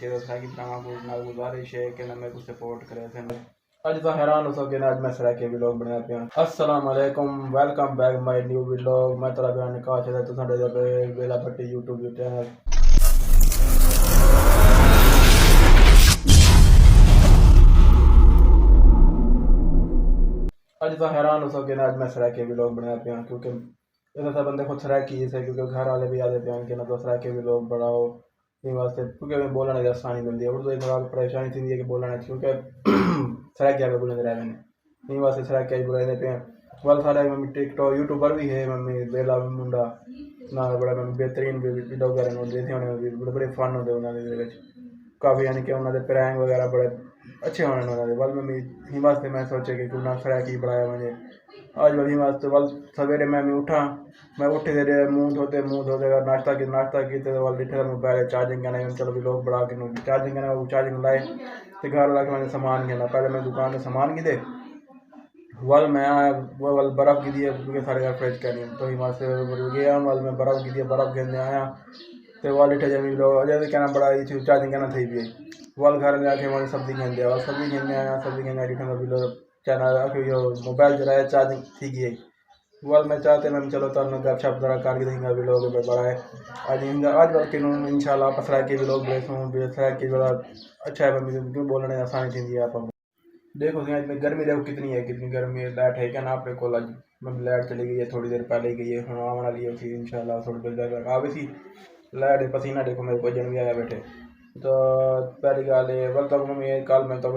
के साकी भरावां को नाल गुजारिश है कि मेरे को सपोर्ट करे थे। अज तो हैरान हो सके ना, आज मैं सरा के व्लॉग बना पिया। अस्सलाम वालेकुम, welcome back my new vlog. मैं तेरा बयान निकाह चला तो साडे दे बेला भट्टी यूट्यूब चैनल। अज तो हैरान हो सके ना, आज मैं सरा के व्लॉग बना पिया क्योंकि ये तो बंदे खुद सरा की है क्योंकि घर वाले भी आते पिया कि ना तो सरा के व्लॉग बनाओ इन वास्ते क्योंकि मैं बोलने की आसानी मिलती है। उर्दू एक थोड़ा परेशानी थी है कि बोलना क्योंकि सरा क्या बोलने रह इन वास्ते सरा क्या बुलाते पे वाल सारा मम्मी टिकटॉक यूट्यूबर भी है मम्मी बेला मुंडा ना बड़ा मम्मी बेहतरीन वीडियो वगैरह होंगे थे उन्हें बड़े बड़े फन होंगे उन्होंने काफ़ी यानी कि उन्होंने प्रैंक वगैरह बड़े अच्छे होने उन्होंने वाल मम्मी ही वास्ते मैं सोचे कि क्यों ना सरा की बनाया मुझे आज वाली वास्ते वाल सवेरे मैं उठा मैं उठे थे मुँह धोते अगर नाश्ता की तो वाल दिखे मोबाइल चार्जिंग करना चलो भी लोग बड़ा के चार्जिंग करना वो चार्जिंग लाए तो घर ला के मैंने सामान गिना पहले मैं दुकान में सामान गिदे वल मैं आया वो वल बर्फ़ गिरी है क्योंकि सारे घर फ्रिज का नहीं तो हिमाचल से गया वल मैं बर्फ़ गिरी है बर्फ़ गिरने आया तो वल इठे जमी लोग अजय कहना बड़ा चार्जिंग करना थी भी वल घर में आके वही सब्जी गिनते वल सब्जी गिनने आया सब्जी गिनने रिटर्न भी लोग चैनल यो मोबाइल जरा चार्जिंग थी गई वल मैं चाहते मैं चलो तो गपशप जरा कर देंगे भी लोग बड़ा है आज वल के इंशाल्लाह पसरा के भी लोग बेसरा के बड़ा अच्छा है क्यों बोलने आसानी थी आप देखो इसमें गर्मी देखो कितनी है कितनी गर्मी है। लाइट है क्या ना अपने को आज मतलब लाइट चली गई है थोड़ी देर पहले गई है हम आने वाली है इंशाल्लाह थोड़ी देर तक आ गई थी लाइट पसीना देखो मेरे को जन भी आया बैठे तो पहली गल है बल तक मम्मी कल मैं तो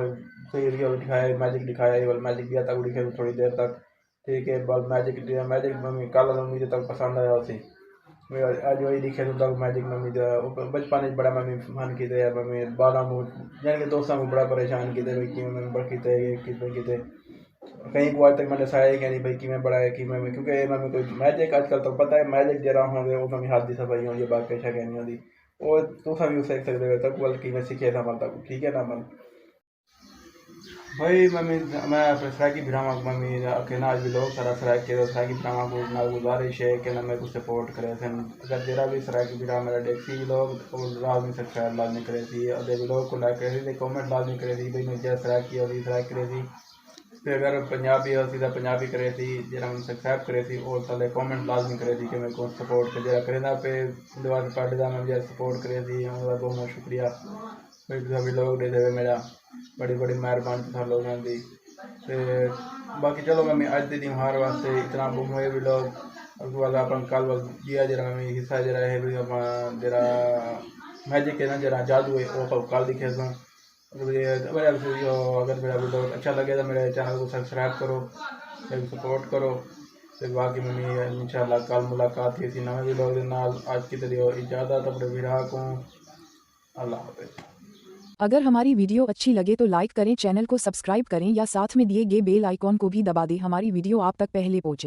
सही दिखाया मैजिक दिखाया बल मैजिक दिया तक दिखे थोड़ी देर तक ठीक है बल मैजिक मम्मी कल मुझे तक पसंद आया उसे आज वही दिखे तो तक मैजिक मम्मी बचपन बड़ा मम्मी मन की मम्मी बाला मूड यानी कि दोस्तों को बड़ा परेशान किते भाई कि मैं बड़ किते कहीं को आज तक मैंने दसाया कि नहीं भाई कि मैं बड़ा है कि मैं क्योंकि मम्मी कोई मैजिक आजकल तो पता है मैजिक जरा होंगे वो मम्मी हाथ की सफाई होंगी बाकी अच्छा कहनी होती वो तुम भी सीख सकते हो तक बल्कि मैं सीखे था मन तक ठीक है ना मन भाई मम्मी मैं अपने सराकी भरावां मम्मी के ना आज भी लोग सारा सराकी सराकी भरावां को नाल गुजारिश है कि ना मेरे को सपोर्ट करे थे अगर जरा भी सराकी भरा मेरा देखी लोग तो लाजमी सब्सक्राइब लाजमी करे थी अदे लोग को लाइक करे थी कमेंट लाजमी करे थी भाई मुझे सराकी और सराकी करे थी फिर अगर पंजाबी होती तो पंजाबी करे थी जरा मैंने सब्सक्राइब करे थी और तले कमेंट लाजमी करे थी कि मेरे को सपोर्ट कर जरा करे ना पे दोबारा पढ़ दा मैं मुझे सपोर्ट करे थी बहुत बहुत शुक्रिया भाई सभी लोग दे दे मेरा बड़ी बड़ी मेहरबानी था लोगों की बाकी चलो मैं अज के त्यौहार वास्ते इतना बुम हुए भी लोग उसके बाद अपन कल दिया जरा मैं हिस्सा जरा है भी जरा मैजिक है ना जरा जादू है वो कल दिखे सो अगर मेरा वीडियो अच्छा लगे तो मेरे चैनल को सब्सक्राइब करो सपोर्ट करो फिर बाकी मम्मी इंशाल्लाह कल मुलाकात थी नवे वीडियो के नाल आज की तरह इजाज़त अपने विराह को अल्लाह हाफिज़। अगर हमारी वीडियो अच्छी लगे तो लाइक करें, चैनल को सब्सक्राइब करें या साथ में दिए गए बेल आइकॉन को भी दबा दें हमारी वीडियो आप तक पहले पहुंचे।